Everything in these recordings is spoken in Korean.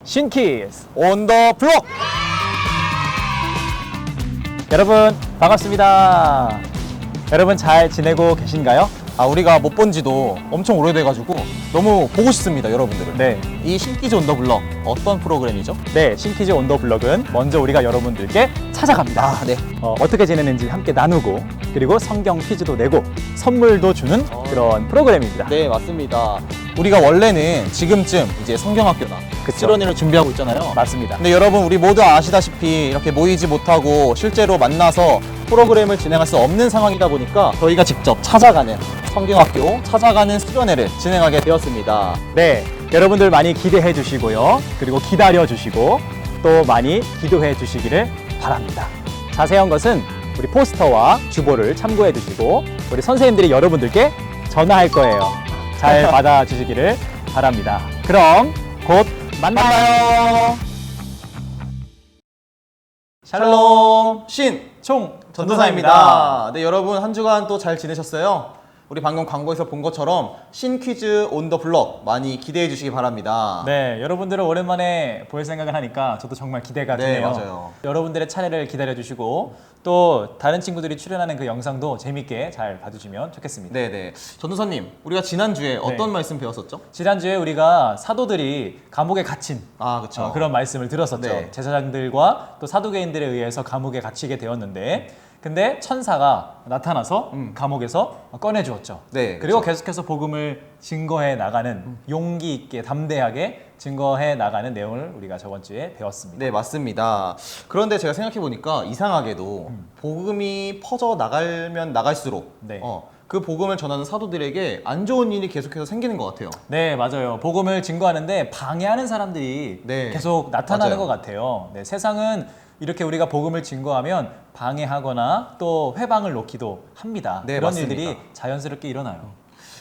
신키즈 온 더 블록! 여러분 반갑습니다. 여러분 잘 지내고 계신가요? 우리가 못 본 지도 엄청 오래돼가지고 너무 보고 싶습니다, 여러분들을. 네, 이 신키즈 온 더 블럭 어떤 프로그램이죠? 네, 신키즈 온 더 블록은 먼저 우리가 여러분들께 찾아갑니다. 네. 어떻게 지내는지 함께 나누고 그리고 성경 퀴즈도 내고 선물도 주는 그런 프로그램입니다. 네, 맞습니다. 우리가 원래는 지금쯤 이제 성경학교나 그쵸. 실언회를 준비하고 있잖아요. 맞습니다. 근데 여러분 우리 모두 아시다시피 이렇게 모이지 못하고 실제로 만나서 프로그램을 진행할 수 없는 상황이다 보니까 저희가 직접 찾아가는 성경학교 찾아가는 수련회를 진행하게 되었습니다. 네, 여러분들 많이 기대해 주시고요. 그리고 기다려 주시고 또 많이 기도해 주시기를 바랍니다. 자세한 것은 우리 포스터와 주보를 참고해 주시고 우리 선생님들이 여러분들께 전화할 거예요. 잘 받아 주시기를 바랍니다. 그럼 곧 만나요. 샬롬 총 전도사입니다. 네, 여러분 한 주간 또 잘 지내셨어요? 우리 방금 광고에서 본 것처럼 신퀴즈 온 더 블럭 많이 기대해 주시기 바랍니다. 네, 여러분들을 오랜만에 볼 생각을 하니까 저도 정말 기대가 네, 되네요. 맞아요. 여러분들의 차례를 기다려주시고 또 다른 친구들이 출연하는 그 영상도 재밌게 잘 봐주시면 좋겠습니다. 네네. 전도사님, 우리가 지난주에 어떤 말씀 배웠었죠? 지난주에 우리가 사도들이 감옥에 갇힌 그쵸. 그런 말씀을 들었었죠. 네. 제사장들과 또 사두개인들에 의해서 감옥에 갇히게 되었는데 근데 천사가 나타나서 감옥에서 꺼내주었죠. 네, 그리고 그쵸. 계속해서 복음을 증거해 나가는 용기 있게 담대하게 증거해 나가는 내용을 우리가 저번 주에 배웠습니다. 네, 맞습니다. 그런데 제가 생각해 보니까 이상하게도 복음이 퍼져 나가면 나갈수록 네. 그 복음을 전하는 사도들에게 안 좋은 일이 계속해서 생기는 것 같아요. 네, 맞아요. 복음을 증거하는데 방해하는 사람들이 네, 계속 나타나는 맞아요. 것 같아요. 네, 세상은 이렇게 우리가 복음을 증거하면 방해하거나 또 회방을 놓기도 합니다. 네, 그런 맞습니다. 일들이 자연스럽게 일어나요.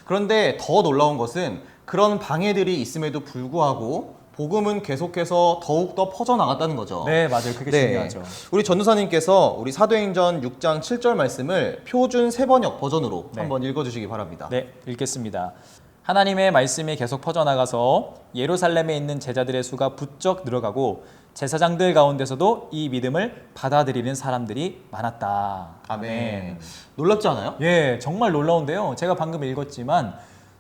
그런데 더 놀라운 것은 그런 방해들이 있음에도 불구하고 복음은 계속해서 더욱더 퍼져나갔다는 거죠. 네, 맞아요. 그게 중요하죠. 우리 전도사님께서 우리 사도행전 6장 7절 말씀을 표준 세번역 버전으로 네. 한번 읽어주시기 바랍니다. 네, 읽겠습니다. 하나님의 말씀이 계속 퍼져나가서 예루살렘에 있는 제자들의 수가 부쩍 늘어가고 제사장들 가운데서도 이 믿음을 받아들이는 사람들이 많았다. 아멘. 놀랍지 않아요? 예, 정말 놀라운데요. 제가 방금 읽었지만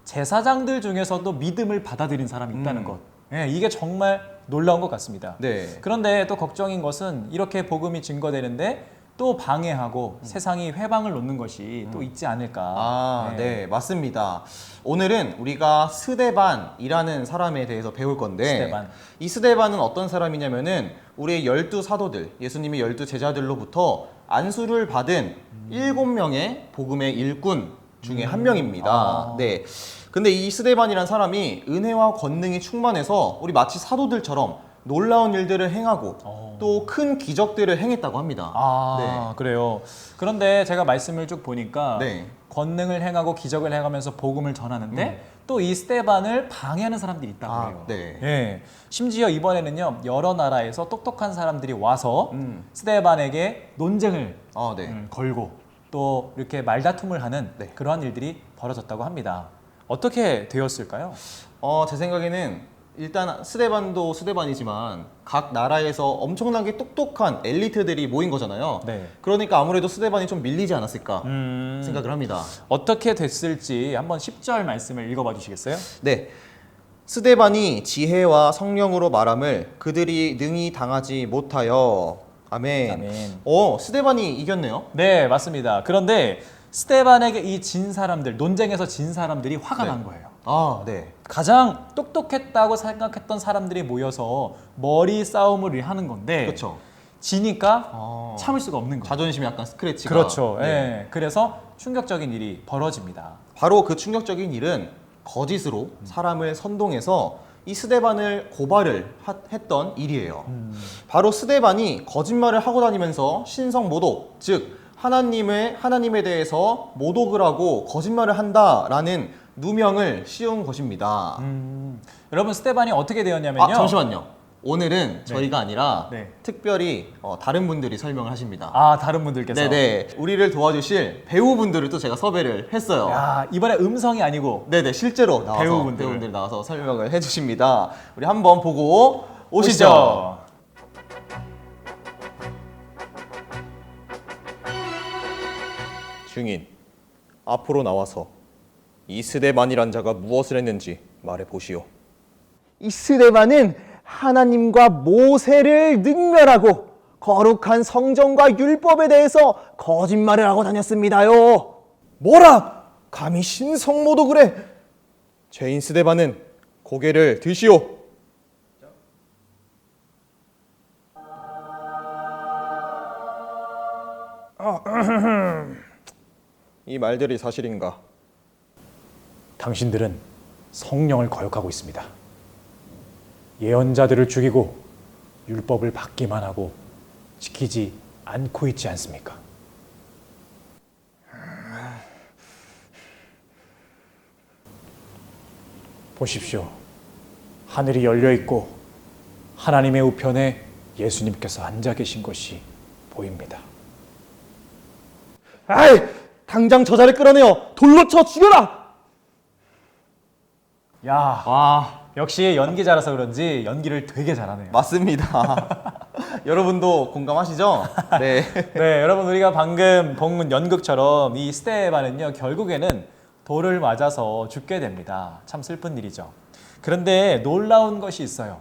제사장들 중에서도 믿음을 받아들인 사람이 있다는 것. 예, 이게 정말 놀라운 것 같습니다. 네. 그런데 또 걱정인 것은 이렇게 복음이 증거되는데 또 방해하고 세상이 회방을 놓는 것이 또 있지 않을까. 네, 맞습니다. 오늘은 우리가 스데반이라는 사람에 대해서 배울 건데 스데반. 이 스데반은 어떤 사람이냐면은 우리의 12사도들, 예수님의 12제자들로부터 안수를 받은 7명의 복음의 일꾼 중에 한 명입니다. 네. 근데 이 스데반이라는 사람이 은혜와 권능이 충만해서 우리 마치 사도들처럼 놀라운 일들을 행하고 또 큰 기적들을 행했다고 합니다. 그래요. 그런데 제가 말씀을 쭉 보니까 네. 권능을 행하고 기적을 행하면서 복음을 전하는데 또 이 스데반을 방해하는 사람들이 있다고 해요. 네. 예. 심지어 이번에는요 여러 나라에서 똑똑한 사람들이 와서 스데반에게 논쟁을 네. 걸고 또 이렇게 말다툼을 하는 네. 그러한 일들이 벌어졌다고 합니다. 어떻게 되었을까요? 제 생각에는 일단 스데반도 스데반이지만 각 나라에서 엄청나게 똑똑한 엘리트들이 모인 거잖아요. 네. 그러니까 아무래도 스데반이 좀 밀리지 않았을까 생각을 합니다. 어떻게 됐을지 한번 10절 말씀을 읽어봐 주시겠어요? 네. 스데반이 지혜와 성령으로 말함을 그들이 능히 당하지 못하여. 아멘. 아멘. 스데반이 이겼네요. 네, 맞습니다. 그런데 스데반에게 이 진 사람들, 논쟁에서 진 사람들이 화가 네. 난 거예요. 네. 가장 똑똑했다고 생각했던 사람들이 모여서 머리 싸움을 하는 건데 그렇죠. 지니까 참을 수가 없는 거예요. 자존심이 약간 스크래치가. 그렇죠. 네. 예. 그래서 충격적인 일이 벌어집니다. 바로 그 충격적인 일은 거짓으로 사람을 선동해서 이 스데반을 고발을 했던 일이에요. 바로 스데반이 거짓말을 하고 다니면서 신성 모독, 즉 하나님에 대해서 모독을 하고 거짓말을 한다라는 누명을 씌운 것입니다. 여러분 스데반이 어떻게 되었냐면요. 잠시만요. 오늘은 저희가 아니라 네. 특별히 다른 분들이 설명을 하십니다. 다른 분들께서. 네네. 우리를 도와주실 배우분들을 또 제가 섭외를 했어요. 야, 이번에 음성이 아니고 네네. 실제로 나와서 배우분들. 배우분들 나와서 설명을 해주십니다. 우리 한번 보고 오시죠. 증인, 앞으로 나와서 이 스데반이란 자가 무엇을 했는지 말해 보시오. 이 스데반은 하나님과 모세를 능멸하고 거룩한 성전과 율법에 대해서 거짓말을 하고 다녔습니다요. 뭐라? 감히 신성모도 그래? 죄인 스데반은 고개를 드시오. 이 말들이 사실인가? 당신들은 성령을 거역하고 있습니다. 예언자들을 죽이고 율법을 받기만 하고 지키지 않고 있지 않습니까? 보십시오. 하늘이 열려 있고 하나님의 우편에 예수님께서 앉아 계신 것이 보입니다. 아이, 당장 저자를 끌어내어 돌로 쳐 죽여라. 야, 와, 역시 연기자라서 그런지 연기를 되게 잘하네요. 맞습니다. 여러분도 공감하시죠? 네. 네, 여러분 우리가 방금 본 연극처럼 이 스데반은요 결국에는 돌을 맞아서 죽게 됩니다. 참 슬픈 일이죠. 그런데 놀라운 것이 있어요.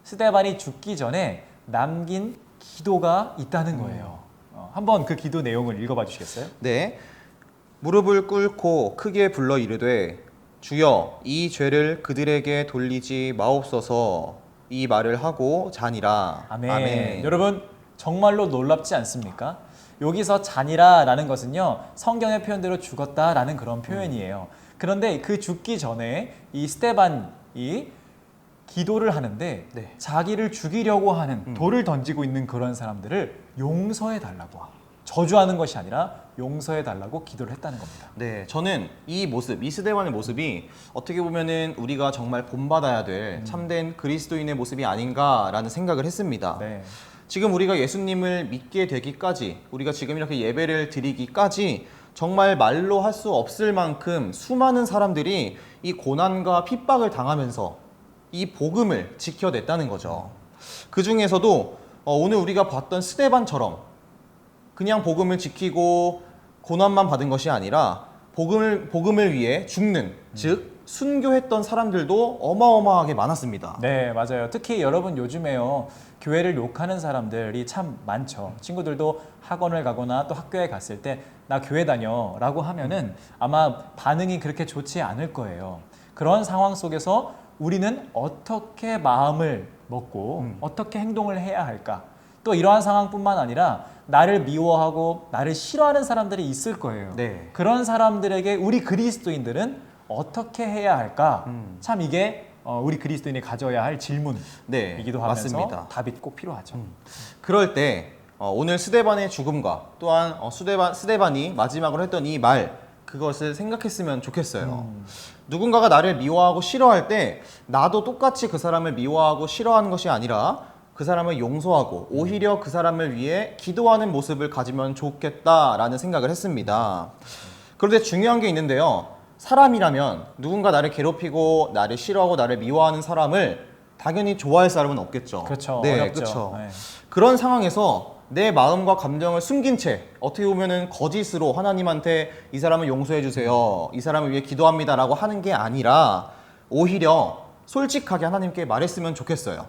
스데반이 죽기 전에 남긴 기도가 있다는 거예요. 한번 그 기도 내용을 읽어봐 주시겠어요? 네. 무릎을 꿇고 크게 불러 이르되 주여 이 죄를 그들에게 돌리지 마옵소서 이 말을 하고 자니라. 아멘. 여러분 정말로 놀랍지 않습니까? 여기서 잔이라라는 것은요 성경의 표현대로 죽었다라는 그런 표현이에요. 그런데 그 죽기 전에 이 스데반이 기도를 하는데 네. 자기를 죽이려고 하는 돌을 던지고 있는 그런 사람들을 용서해 달라고 저주하는 것이 아니라 용서해 달라고 기도를 했다는 겁니다. 네, 저는 이 모습, 이 스데반의 모습이 어떻게 보면은 우리가 정말 본받아야 될 참된 그리스도인의 모습이 아닌가라는 생각을 했습니다. 네. 지금 우리가 예수님을 믿게 되기까지, 우리가 지금 이렇게 예배를 드리기까지 정말 말로 할 수 없을 만큼 수많은 사람들이 이 고난과 핍박을 당하면서 이 복음을 지켜냈다는 거죠. 그 중에서도 오늘 우리가 봤던 스데반처럼 그냥 복음을 지키고 고난만 받은 것이 아니라 복음을 위해 죽는, 즉 순교했던 사람들도 어마어마하게 많았습니다. 네, 맞아요. 특히 여러분 요즘에요. 교회를 욕하는 사람들이 참 많죠. 친구들도 학원을 가거나 또 학교에 갔을 때 나 교회 다녀 라고 하면은 아마 반응이 그렇게 좋지 않을 거예요. 그런 상황 속에서 우리는 어떻게 마음을 먹고 어떻게 행동을 해야 할까? 또 이러한 상황뿐만 아니라 나를 미워하고 나를 싫어하는 사람들이 있을 거예요. 네. 그런 사람들에게 우리 그리스도인들은 어떻게 해야 할까? 참 이게 우리 그리스도인이 가져야 할 질문이기도 하면서 맞습니다. 답이 꼭 필요하죠. 그럴 때 오늘 스데반의 죽음과 또한 스데반이 마지막으로 했던 이 말, 그것을 생각했으면 좋겠어요. 누군가가 나를 미워하고 싫어할 때 나도 똑같이 그 사람을 미워하고 싫어하는 것이 아니라 그 사람을 용서하고 오히려 그 사람을 위해 기도하는 모습을 가지면 좋겠다라는 생각을 했습니다. 그런데 중요한 게 있는데요. 사람이라면 누군가 나를 괴롭히고 나를 싫어하고 나를 미워하는 사람을 당연히 좋아할 사람은 없겠죠. 그렇죠. 네, 어렵죠. 그렇죠. 네. 그런 상황에서 내 마음과 감정을 숨긴 채 어떻게 보면은 거짓으로 하나님한테 이 사람을 용서해 주세요, 이 사람을 위해 기도합니다라고 하는 게 아니라 오히려 솔직하게 하나님께 말했으면 좋겠어요.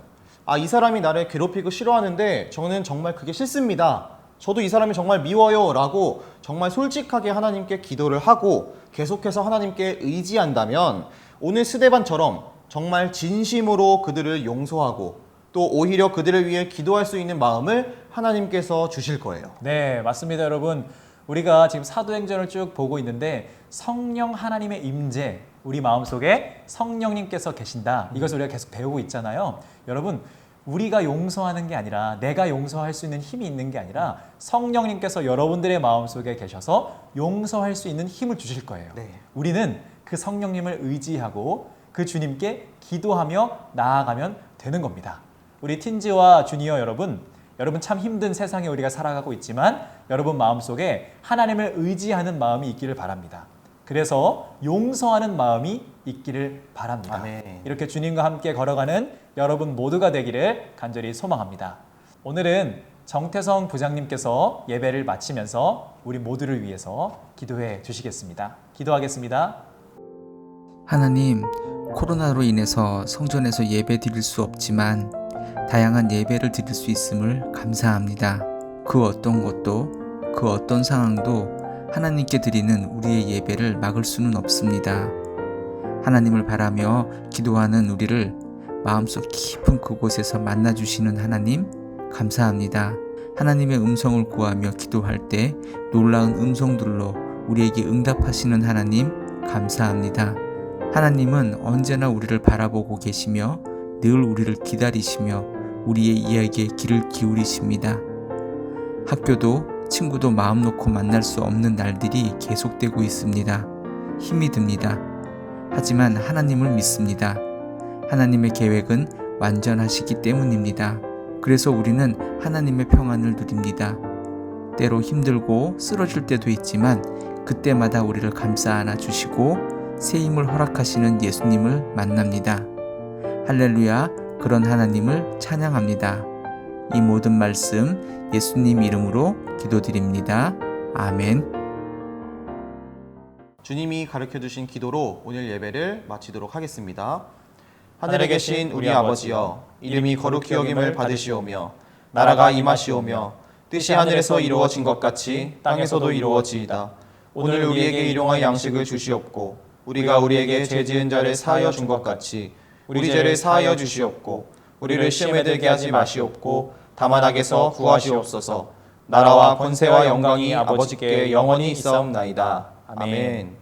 아, 이 사람이 나를 괴롭히고 싫어하는데 저는 정말 그게 싫습니다. 저도 이 사람이 정말 미워요 라고 정말 솔직하게 하나님께 기도를 하고 계속해서 하나님께 의지한다면 오늘 스데반처럼 정말 진심으로 그들을 용서하고 또 오히려 그들을 위해 기도할 수 있는 마음을 하나님께서 주실 거예요. 네, 맞습니다, 여러분. 우리가 지금 사도행전을 쭉 보고 있는데 성령 하나님의 임재, 우리 마음속에 성령님께서 계신다. 이것을 우리가 계속 배우고 있잖아요. 여러분, 우리가 용서하는 게 아니라 내가 용서할 수 있는 힘이 있는 게 아니라 성령님께서 여러분들의 마음속에 계셔서 용서할 수 있는 힘을 주실 거예요. 네. 우리는 그 성령님을 의지하고 그 주님께 기도하며 나아가면 되는 겁니다. 우리 틴지와 주니어 여러분 참 힘든 세상에 우리가 살아가고 있지만 여러분 마음속에 하나님을 의지하는 마음이 있기를 바랍니다. 그래서 용서하는 마음이 있기를 바랍니다. 아멘. 이렇게 주님과 함께 걸어가는 여러분 모두가 되기를 간절히 소망합니다. 오늘은 정태성 부장님께서 예배를 마치면서 우리 모두를 위해서 기도해 주시겠습니다. 기도하겠습니다. 하나님, 코로나로 인해서 성전에서 예배 드릴 수 없지만 다양한 예배를 드릴 수 있음을 감사합니다. 그 어떤 것도, 그 어떤 상황도 하나님께 드리는 우리의 예배를 막을 수는 없습니다. 하나님을 바라며 기도하는 우리를 마음속 깊은 그곳에서 만나주시는 하나님, 감사합니다. 하나님의 음성을 구하며 기도할 때 놀라운 음성들로 우리에게 응답하시는 하나님, 감사합니다. 하나님은 언제나 우리를 바라보고 계시며 늘 우리를 기다리시며 우리의 이야기에 귀를 기울이십니다. 학교도 친구도 마음 놓고 만날 수 없는 날들이 계속되고 있습니다. 힘이 듭니다. 하지만 하나님을 믿습니다. 하나님의 계획은 완전하시기 때문입니다. 그래서 우리는 하나님의 평안을 누립니다. 때로 힘들고 쓰러질 때도 있지만 그때마다 우리를 감싸 안아 주시고 새 힘을 허락하시는 예수님을 만납니다. 할렐루야, 그런 하나님을 찬양합니다. 이 모든 말씀 예수님 이름으로 기도드립니다. 아멘. 주님이 가르쳐주신 기도로 오늘 예배를 마치도록 하겠습니다. 하늘에 계신 우리 아버지여, 이름이 거룩히 여김을 받으시오며 나라가 임하시오며 뜻이 하늘에서 이루어진 것 같이 땅에서도 이루어지이다. 오늘 우리에게 일용할 양식을 주시옵고 우리가 우리에게 죄 지은 자를 사하여 준 것 같이 우리 죄를 사하여 주시옵고 우리를 시험에 들게 하지 마시옵고 다만 악에서 구하시옵소서. 나라와 권세와 영광이 아버지께 영원히 있사옵나이다. 아멘.